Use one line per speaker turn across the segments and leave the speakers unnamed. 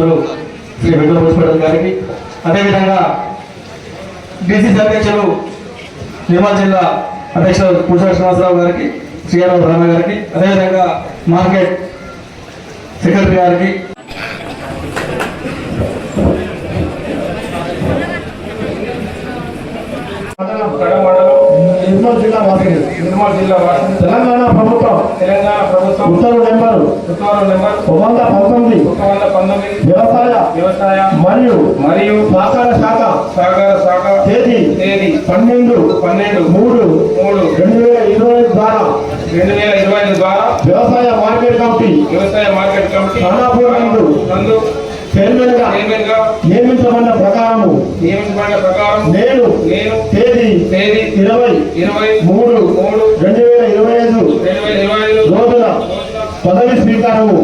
మిత్రులు శ్రీ వెంకట పుష్పరాజు గారికి, అదేవిధంగా డిసిసి అధ్యక్షులు నిర్మల్ జిల్లా అధ్యక్షులు పూజా శ్రీనివాసరావు గారికి, శ్రీరావు రామ గారికి, అదేవిధంగా మార్కెట్ సెక్రటరీ గారికి,
నిర్మల్ జిల్లా తెలంగాణ ప్రభుత్వం ఉత్తర్వు నెంబర్ 119 వ్యవసాయ మరియు సహకార శాఖ తేదీ 12/3/2025 ద్వారా వ్యవసాయ మార్కెట్ కమిటీ ఖానాపూర్ నందు చైర్మన్ గా నియమించబడిన ప్రకారము నేను తేదీ 20/3/2025 రోజున పదవి స్వీకారము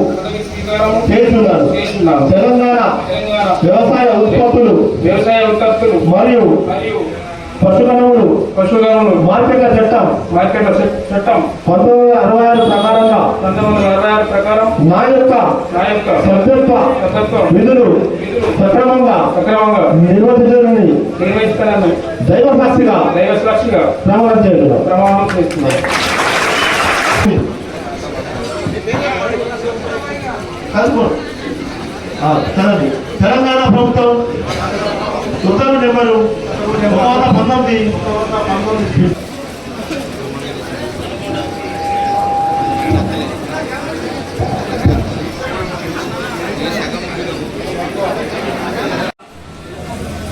చేస్తున్నాను. తెలంగాణ వ్యవసాయ ఉత్పత్తులు మరియు పశుగణములు మార్కెట్ల చట్టం 1966 ప్రకారం నా యొక్క సభ్యత్వ విధులు సక్రమంగా నిర్వహించాలని దైవ సాక్షిగా ప్రమాణం చేస్తున్నాను. తెలంగాణ ప్రభుత్వం ఉత్తర్వు నెంబరు 19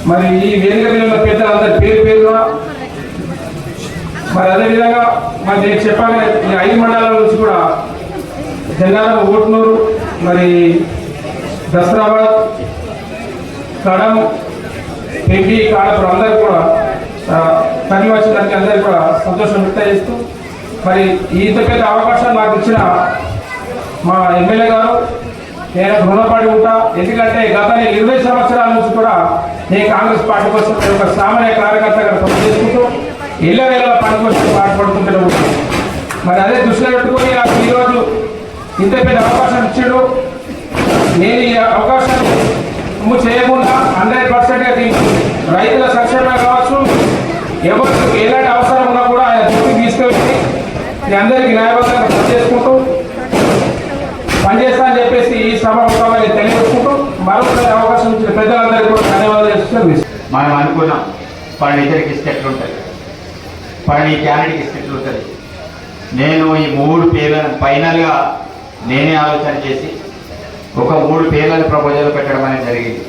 మరి ఈ వేదిక మీద పెద్దలందరి పేరుగా మరి అదేవిధంగా మరి నేను చెప్పాలి, ఈ 5 మండలాల నుంచి కూడా జంగారం, ఓట్నూరు, మరి దసరాబాద్, కడం, పెంపి, కాడపురం అందరూ కూడా తల్లి వచ్చిన అందరికీ కూడా సంతోషం వ్యక్తం చేస్తూ మరి ఇంత పెద్ద అవకాశం నాకు ఇచ్చిన మా ఎమ్మెల్యే గారు నేను రుణపడి ఉంటా. ఎందుకంటే గత 20 సంవత్సరాల నుంచి కూడా నేను కాంగ్రెస్ పార్టీ కోసం ఒక సామాన్య కార్యకర్తగా పనిచేసుకుంటూ ఇళ్ళ పని కోసం పాటుపడుతుంటే ఉంటాను. మరి అదే దృష్టిలో పెట్టుకుని నాకు ఈరోజు ఇంత పెద్ద అవకాశం ఇచ్చాడు. నేను ఈ అవకాశాన్ని చేయకుండా 100%గా రైతుల సంక్షేమం కావచ్చు, ఎవరికి ఎలాంటి అవసరం ఉన్నా కూడా ఆయన దృష్టికి తీసుకెళ్ళి అందరికీ న్యాయబద్ధంగా పనిచేసుకుంటూ పనిచేస్తా అని చెప్పేసి ఈ సభాముఖాన్ని తెలియజేసుకుంటూ మరొకసారి అవకాశం ఇచ్చిన పెద్దలందరికీ కూడా ధన్యవాదాలు చేస్తున్నాను.
మనం అనుకున్నాం పని ఇద్దరికి ఇష్టట్లు ఉంటుంది, పని క్యాండిడేట్కి ఇష్టట్లు ఉంటుంది. నేను ఈ 3 పేర్లను ఫైనల్గా నేనే ఆలోచన చేసి ఒక 3 పేర్లను ప్రపోజల్ పెట్టడం అనేది జరిగింది.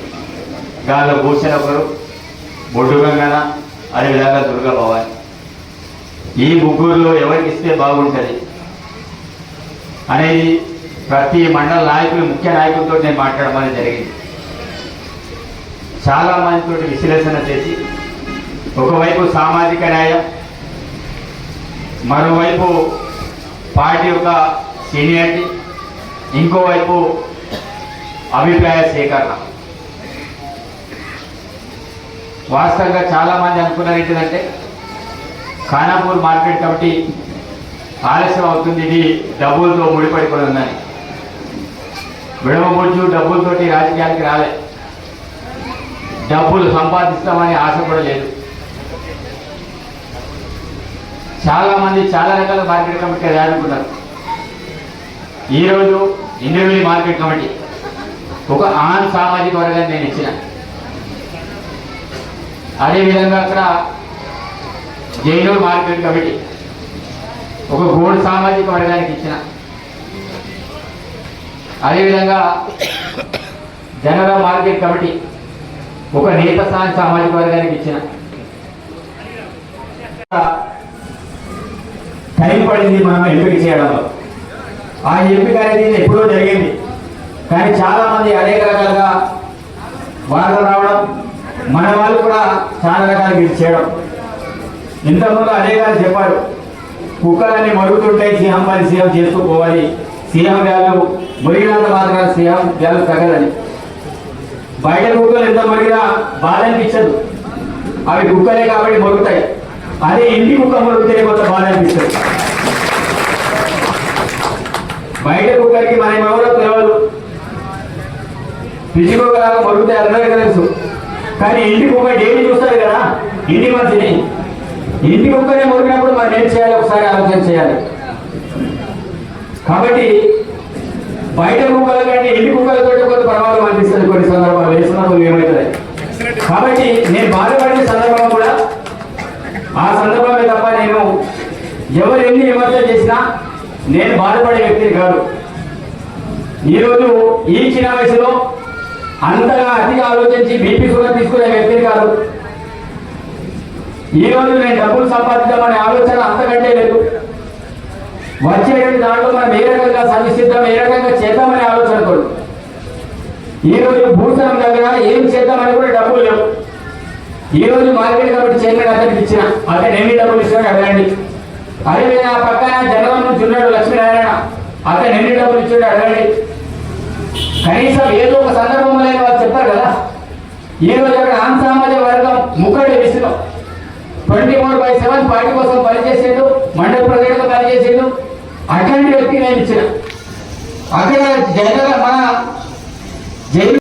దానిలో భూషణ ఒకరు, బొడ్డు గంగన, అదేవిధంగా దుర్గా భవాని. ఈ ముగ్గురులో ఎవరికి ఇస్తే బాగుంటుంది అనేది ప్రతి మండల నాయకులు, ముఖ్య నాయకులతో నేను మాట్లాడడం అనేది జరిగింది. చాలామందితో విశ్లేషణ చేసి ఒకవైపు సామాజిక న్యాయం, మరోవైపు పార్టీ యొక్క సీనియారిటీ, ఇంకోవైపు అభిప్రాయ సేకరణ. వాస్తవంగా చాలామంది అనుకున్నారు ఏంటంటే ఖానాపూర్ మార్కెట్ కమిటీ ఆలస్యం అవుతుంది, ఇది డబ్బులతో ముడిపడిపోయి ఉందని. విడమబొజ్జు డబ్బులతోటి రాజకీయానికి రాలే, డబ్బులు సంపాదిస్తామని ఆశ కూడా లేదు. చాలామంది చాలా రకాల మార్కెట్ కమిటీ అనుకున్నారు. ఈరోజు ఇండివిజువల్ మార్కెట్ కమిటీ ఒక ఆన్ సామాజిక వర్గాన్ని నేను ఇచ్చిన. అదేవిధంగా అక్కడ జైనూరు మార్కెట్ కమిటీ ఒక గోడ్ సామాజిక వర్గానికి ఇచ్చిన. అదేవిధంగా జనరా మార్కెట్ కమిటీ ఒక నేత సామాజిక వర్గానికి ఇచ్చిన. టైం పడింది మనం ఎంపిక చేయడంలో. ఆ ఎంపిక అనేది ఎప్పుడో జరిగింది, కానీ చాలామంది అనేక రకాలుగా వార్తలు రావడం, మన వాళ్ళు కూడా చాలా రకాలుగా ఇది చేయడం. ఇంతకుముందు అనేకాలు చెప్పారు, కుక్కలన్నీ మరుగుతుంటాయి, సీఎం పని సీఎం చేసుకోపోవాలి, సీఎం వ్యాలు మురిగినంత మాత్రం సీఎం వ్యాలు తగ్గదని. బయట కుక్కలు ఎంత మరిగినా బాధ అనిపించదు, అవి కుక్కలే కాబట్టి మరుగుతాయి. అదే ఇంటి కుక్క మరుగుతే కొంత బాధ అనిపిస్తుంది. బయట కుక్కలకి మనం ఎవరో తెలియదు, పిచ్చి కుక్కలాగా మరుగుతాయి అందరికీ తెలుసు. కానీ ఇంటి కుక్క డైలీ చూస్తారు కదా ఇంటి మనిషిని. ఇంటి కుక్కనే మురిగినప్పుడు మనం ఏం చేయాలి ఒకసారి ఆలోచన చేయాలి. కాబట్టి బయట కుక్కల కంటే ఇంటి కుక్కలతో కొంత ప్రమాదం అనిపిస్తుంది కొన్ని సందర్భాలు, వేస్తున్నప్పుడు ఏమవుతుంది. కాబట్టి నేను బాధపడిన సందర్భం కూడా ఆ సందర్భమే తప్ప నేను ఎవరు ఎన్ని విమర్శలు చేసినా నేను బాధపడే వ్యక్తిని కాదు. ఈరోజు ఈ చిన్న వయసులో అంతగా అతిగా ఆలోచించి బీపీ షుగర్ తీసుకునే వ్యక్తిని కాదు. ఈరోజు నేను డబ్బులు సంపాదిద్దామనే ఆలోచన అంతకంటే లేదు. వచ్చేటువంటి దాంట్లో మనం ఏ రకంగా సంధిస్తాం, ఏ రకంగా చేద్దామనే ఆలోచనతో ఈరోజు భూషణం దగ్గర ఏం చేద్దామని కూడా డబ్బులు లేవు. ఈరోజు మార్కెట్ కమిటీ చైర్మన్ అతనికి ఇచ్చిన, అతను ఎన్ని డబ్బులు ఇచ్చినాడు అడగండి. అదేవిధంగా పక్కన జనరల్ నుంచి ఉన్నాడు లక్ష్మీనారాయణ, అతను ఎన్ని డబ్బులు ఇచ్చాడు అడగండి. కనీసం ఏదో ఒక సందర్భంలో వాళ్ళు చెప్తారు కదా. ఈ రోజు అక్కడ సామాజిక వర్గం ముక్కడి విషయం 24/7 పార్టీ కోసం పనిచేసేది, మండల ప్రజలకు పనిచేసేది. అట్లాంటి వ్యక్తి నేను ఇచ్చిన అక్కడ జగన్ మన జైలు